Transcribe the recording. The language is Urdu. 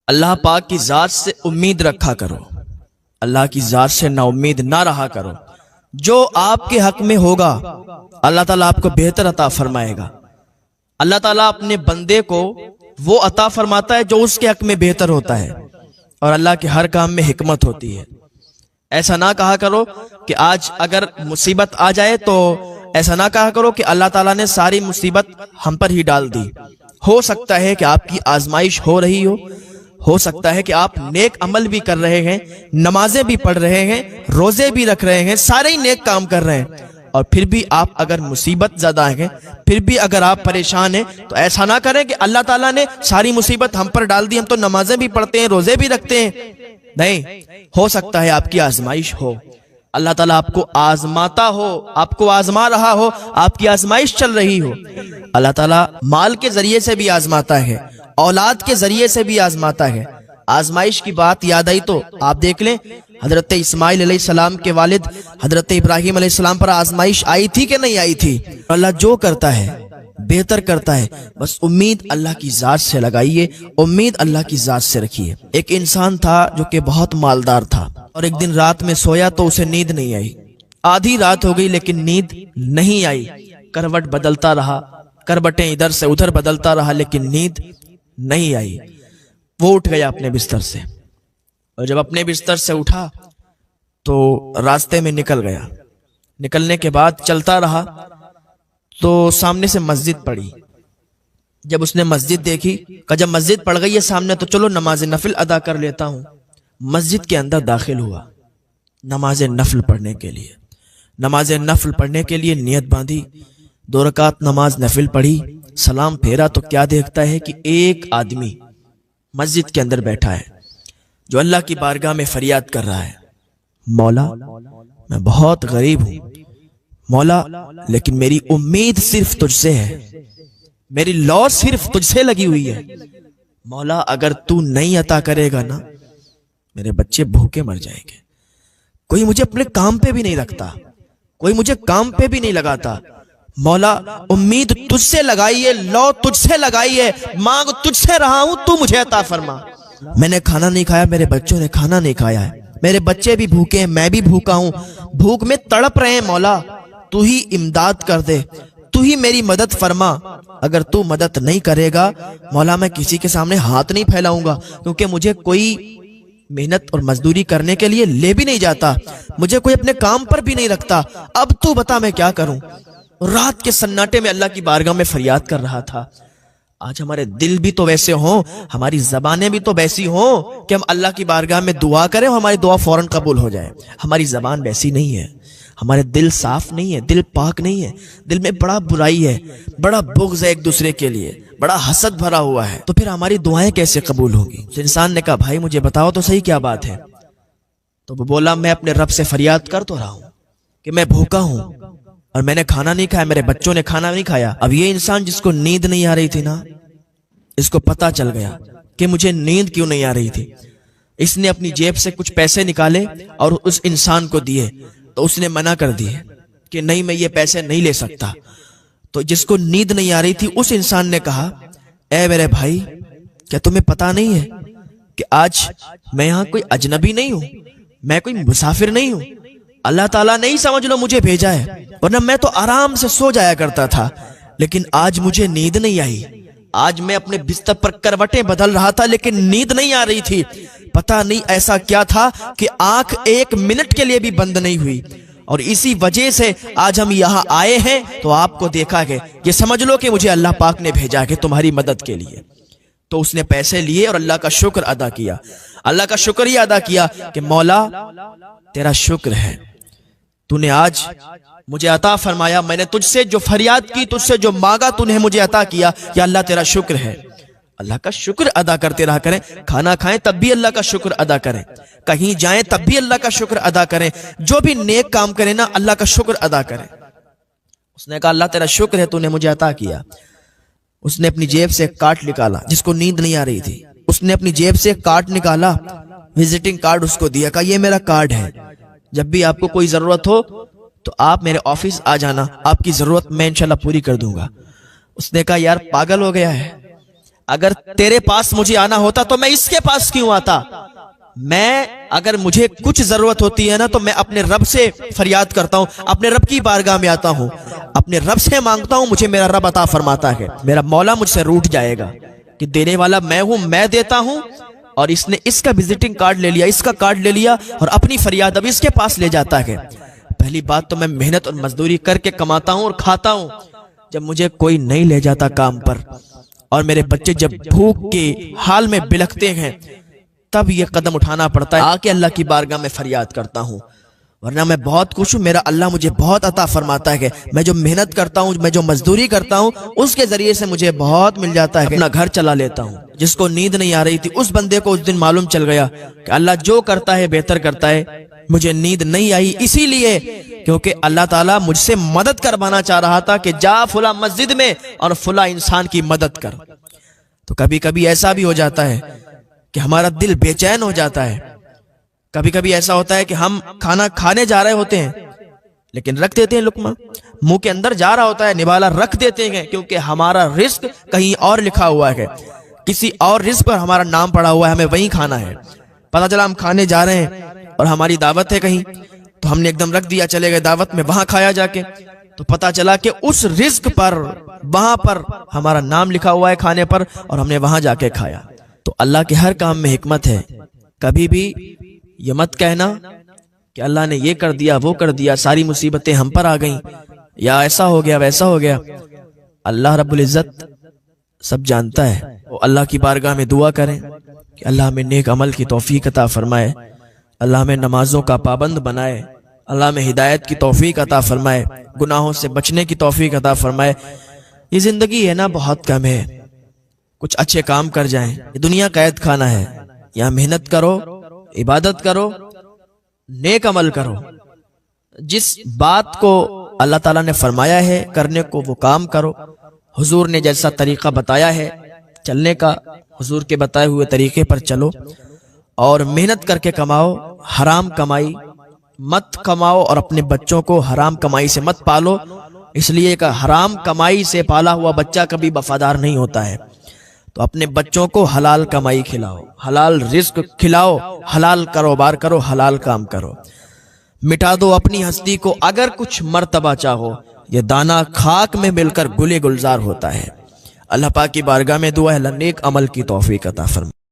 اللہ پاک کی ذات سے امید رکھا کرو، اللہ کی ذات سے نا امید نہ رہا کرو۔ جو آپ کے حق میں ہوگا اللہ تعالیٰ آپ کو بہتر عطا فرمائے گا۔ اللہ تعالیٰ اپنے بندے کو وہ عطا فرماتا ہے جو اس کے حق میں بہتر ہوتا ہے، اور اللہ کے ہر کام میں حکمت ہوتی ہے۔ ایسا نہ کہا کرو کہ آج اگر مصیبت آ جائے تو ایسا نہ کہا کرو کہ اللہ تعالیٰ نے ساری مصیبت ہم پر ہی ڈال دی۔ ہو سکتا ہے کہ آپ کی آزمائش ہو رہی ہو سکتا ہے کہ آپ نیک عمل بھی کر رہے ہیں، نمازیں بھی پڑھ رہے ہیں، روزے بھی رکھ رہے ہیں، سارے ہی نیک کام کر رہے ہیں، اور پھر بھی آپ اگر مصیبت زدہ ہیں، پھر بھی اگر آپ پریشان ہیں، تو ایسا نہ کریں کہ اللہ تعالیٰ نے ساری مصیبت ہم پر ڈال دی، ہم تو نمازیں بھی پڑھتے ہیں، روزے بھی رکھتے ہیں۔ نہیں، ہو سکتا ہے آپ کی آزمائش ہو، اللہ تعالیٰ آپ کو آزماتا ہو، آپ کو آزما رہا ہو، آپ کی آزمائش چل رہی ہو۔ اللہ تعالیٰ مال کے ذریعے سے بھی آزماتا ہے، اولاد کے ذریعے سے بھی آزماتا ہے۔ آزمائش کی بات یاد آئی تو آپ دیکھ لیں، حضرت اسماعیل علیہ السلام کے والد حضرت ابراہیم علیہ السلام پر آزمائش آئی تھی کہ نہیں آئی تھی؟ اللہ جو کرتا ہے بہتر کرتا ہے، بس امید اللہ کی ذات سے لگائیے، امید اللہ کی ذات سے رکھیے۔ ایک انسان تھا جو کہ بہت مالدار تھا، اور ایک دن رات میں سویا تو اسے نیند نہیں آئی۔ آدھی رات ہو گئی لیکن نیند نہیں آئی، کروٹ بدلتا رہا، کروٹیں ادھر سے ادھر بدلتا رہا، لیکن نیند نہیں آئی۔ وہ اٹھ گیا اپنے بستر سے، اور جب اپنے بستر سے اٹھا تو راستے میں نکل گیا۔ نکلنے کے بعد چلتا رہا تو سامنے سے مسجد پڑی۔ جب اس نے مسجد دیکھی، کہ جب مسجد پڑ گئی ہے سامنے تو چلو نماز نفل ادا کر لیتا ہوں۔ مسجد کے اندر داخل ہوا نماز نفل پڑھنے کے لیے۔ نماز نفل پڑھنے کے لیے نیت باندھی، 2 رکعت نماز نفل پڑھی، سلام پھیرا تو کیا دیکھتا ہے کہ ایک آدمی مسجد کے اندر بیٹھا ہے جو اللہ کی بارگاہ میں فریاد کر رہا ہے، مولا میں بہت غریب ہوں مولا، لیکن میری امید صرف تجھ سے ہے، میری لو صرف تجھ سے لگی ہوئی ہے مولا، اگر تو نہیں عطا کرے گا نا میرے بچے بھوکے مر جائیں گے۔ کوئی مجھے اپنے کام پہ بھی نہیں رکھتا، کوئی مجھے کام پہ بھی نہیں لگاتا مولا، امید تجھ سے لگائی ہے، لو تجھ سے لگائی ہے، مانگ تجھ سے رہا ہوں، تو مجھے عطا فرما۔ میں نے کھانا نہیں کھایا، میرے بچوں نے کھانا نہیں کھایا ہے، میرے بچے بھی بھوکے ہیں، میں بھی بھوکا ہوں، بھوک میں تڑپ رہے ہیں مولا، تو ہی امداد کر دے، تو ہی میری مدد فرما۔ اگر تو مدد نہیں کرے گا مولا میں کسی کے سامنے ہاتھ نہیں پھیلاؤں گا، کیونکہ مجھے کوئی محنت اور مزدوری کرنے کے لیے لے بھی نہیں جاتا، مجھے کوئی اپنے کام پر بھی نہیں رکھتا، اب تو بتا میں کیا کروں۔ رات کے سناٹے میں اللہ کی بارگاہ میں فریاد کر رہا تھا۔ آج ہمارے دل بھی تو ویسے ہوں، ہماری زبانیں بھی تو ویسی ہوں کہ ہم اللہ کی بارگاہ میں دعا کریں اور ہماری دعا فوراً قبول ہو جائے۔ ہماری زبان ویسی نہیں ہے، ہمارے دل صاف نہیں ہے، دل پاک نہیں ہے، دل میں بڑا برائی ہے، بڑا بغض ہے ایک دوسرے کے لیے، بڑا حسد بھرا ہوا ہے، تو پھر ہماری دعائیں کیسے قبول ہوں گی؟ اس انسان نے کہا بھائی مجھے بتاؤ تو صحیح کیا بات ہے؟ تو وہ بولا میں اپنے رب سے فریاد کر تو رہا ہوں کہ میں بھوکا ہوں اور میں نے کھانا نہیں کھایا، میرے بچوں نے کھانا نہیں کھایا۔ اب یہ انسان جس کو نیند نہیں آ رہی تھی نا، اس کو پتا چل گیا کہ مجھے نیند کیوں نہیں آ رہی تھی۔ اس نے اپنی جیب سے کچھ پیسے نکالے اور اس انسان کو دیے، تو اس نے منع کر دیے کہ نہیں میں یہ پیسے نہیں لے سکتا۔ تو جس کو نیند نہیں آ رہی تھی اس انسان نے کہا اے میرے بھائی کیا تمہیں پتا نہیں ہے کہ آج میں یہاں کوئی اجنبی نہیں ہوں، میں کوئی مسافر نہیں ہوں، اللہ تعالیٰ نے ہی سمجھ لو مجھے بھیجا ہے، ورنہ میں تو آرام سے سو جایا کرتا تھا، لیکن آج مجھے نیند نہیں آئی، آج میں اپنے بستر پر کروٹیں بدل رہا تھا لیکن نیند نہیں آ رہی تھی۔ پتہ نہیں ایسا کیا تھا کہ آنکھ 1 منٹ کے لیے بھی بند نہیں ہوئی، اور اسی وجہ سے آج ہم یہاں آئے ہیں تو آپ کو دیکھا گیا، یہ سمجھ لو کہ مجھے اللہ پاک نے بھیجا کہ تمہاری مدد کے لیے۔ تو اس نے پیسے لیے اور اللہ کا شکر ادا کیا، اللہ کا شکر ہی ادا کیا کہ مولا تیرا شکر ہے، تو نے آج مجھے عطا فرمایا، میں نے تجھ سے جو فریاد کی، تجھ سے جو مانگا تو نے مجھے عطا کیا، یا اللہ تیرا شکر ہے۔ اللہ کا شکر ادا کرتے رہا کریں، کھانا کھائیں تب بھی اللہ کا شکر ادا کریں، کہیں جائیں تب بھی اللہ کا شکر ادا کریں، جو بھی نیک کام کریں نا اللہ کا شکر ادا کریں۔ اس نے کہا اللہ تیرا شکر ہے تو نے مجھے عطا کیا۔ اس نے اپنی جیب سے ایک کارڈ نکالا، جس کو نیند نہیں آ رہی تھی، اس نے اپنی جیب سے ایک کارڈ نکالا، وزٹنگ کارڈ اس کو دیا، کہا یہ میرا کارڈ ہے، جب بھی آپ کو کوئی ضرورت ہو تو آپ میرے آفس آ جانا، آپ کی ضرورت میں انشاءاللہ پوری کر دوں گا۔ اس نے کہا یار پاگل ہو گیا ہے، اگر تیرے پاس مجھے آنا ہوتا تو میں اس کے پاس کیوں آتا؟ میں اگر مجھے کچھ ضرورت ہوتی ہے نا تو میں اپنے رب سے فریاد کرتا ہوں، اپنے رب کی بارگاہ میں آتا ہوں، اپنے رب سے مانگتا ہوں، مجھے میرا رب عطا فرماتا ہے۔ میرا مولا مجھ سے روٹھ جائے گا کہ دینے والا میں ہوں، میں دیتا ہوں، اور اس نے اس کا وزٹنگ کارڈ لے لیا، اس کا کارڈ لے لیا، اور اپنی فریاد اب اس کے پاس لے جاتا ہے۔ پہلی بات تو میں محنت اور مزدوری کر کے کماتا ہوں اور کھاتا ہوں، جب مجھے کوئی نہیں لے جاتا کام پر، اور میرے بچے جب بھوک کے حال میں بلکتے ہیں، تب یہ قدم اٹھانا پڑتا ہے، آ کے اللہ کی بارگاہ میں فریاد کرتا ہوں۔ ورنہ میں بہت خوش ہوں، میرا اللہ مجھے بہت عطا فرماتا ہے، میں جو محنت کرتا ہوں، میں جو مزدوری کرتا ہوں، اس کے ذریعے سے مجھے بہت مل جاتا ہے، اپنا گھر چلا لیتا ہوں۔ جس کو نیند نہیں آ رہی تھی اس بندے کو اس دن معلوم چل گیا کہ اللہ جو کرتا ہے بہتر کرتا ہے، مجھے نیند نہیں آئی اسی لیے کیونکہ اللہ تعالیٰ مجھ سے مدد کروانا چاہ رہا تھا کہ جا فلاں مسجد میں اور فلاں انسان کی مدد کر۔ تو کبھی کبھی ایسا بھی ہو جاتا ہے کہ ہمارا دل بے چین ہو جاتا ہے، کبھی کبھی ایسا ہوتا ہے کہ ہم کھانا کھانے جا رہے ہوتے ہیں لیکن رکھ دیتے ہیں، لقمہ منہ کے اندر جا رہا ہوتا ہے، نوالا رکھ دیتے ہیں، کیونکہ ہمارا رزق کہیں اور لکھا ہوا ہے، کسی اور رزق پر ہمارا نام پڑا ہوا ہے، ہمیں وہیں کھانا ہے۔ پتہ چلا ہم کھانے جا رہے ہیں اور ہماری دعوت ہے کہیں، تو ہم نے ایک دم رکھ دیا، چلے گئے دعوت میں، وہاں کھایا جا کے، تو پتہ چلا کہ اس رزق پر وہاں پر ہمارا نام لکھا ہوا ہے کھانے پر، اور ہم نے وہاں جا کے کھایا۔ تو اللہ کے ہر کام میں حکمت ہے، کبھی بھی یہ مت کہنا کہ اللہ نے یہ کر دیا وہ کر دیا، ساری مصیبتیں ہم پر آ گئیں، یا ایسا ہو گیا ویسا ہو گیا۔ اللہ رب العزت سب جانتا ہے، وہ اللہ کی بارگاہ میں دعا کریں کہ اللہ ہمیں نیک عمل کی توفیق عطا فرمائے، اللہ ہمیں نمازوں کا پابند بنائے، اللہ ہمیں ہدایت کی توفیق عطا فرمائے، گناہوں سے بچنے کی توفیق عطا فرمائے۔ یہ زندگی ہے نا بہت کم ہے، کچھ اچھے کام کر جائیں، یہ دنیا قید خانہ ہے، یہاں محنت کرو، عبادت کرو، نیک عمل کرو، جس بات کو اللہ تعالیٰ نے فرمایا ہے کرنے کو وہ کام کرو، حضور نے جیسا طریقہ بتایا ہے چلنے کا، حضور کے بتائے ہوئے طریقے پر چلو، اور محنت کر کے کماؤ، حرام کمائی مت کماؤ، اور اپنے بچوں کو حرام کمائی سے مت پالو، اس لیے کہ حرام کمائی سے پالا ہوا بچہ کبھی وفادار نہیں ہوتا ہے۔ تو اپنے بچوں کو حلال کمائی کھلاؤ، حلال رزق کھلاؤ، حلال کاروبار کرو، حلال کام کرو۔ مٹا دو اپنی ہستی کو اگر کچھ مرتبہ چاہو، یہ دانہ خاک میں مل کر گلے گلزار ہوتا ہے۔ اللہ پاک کی بارگاہ میں دعا ہے، اللہ نیک عمل کی توفیق عطا فرمائے۔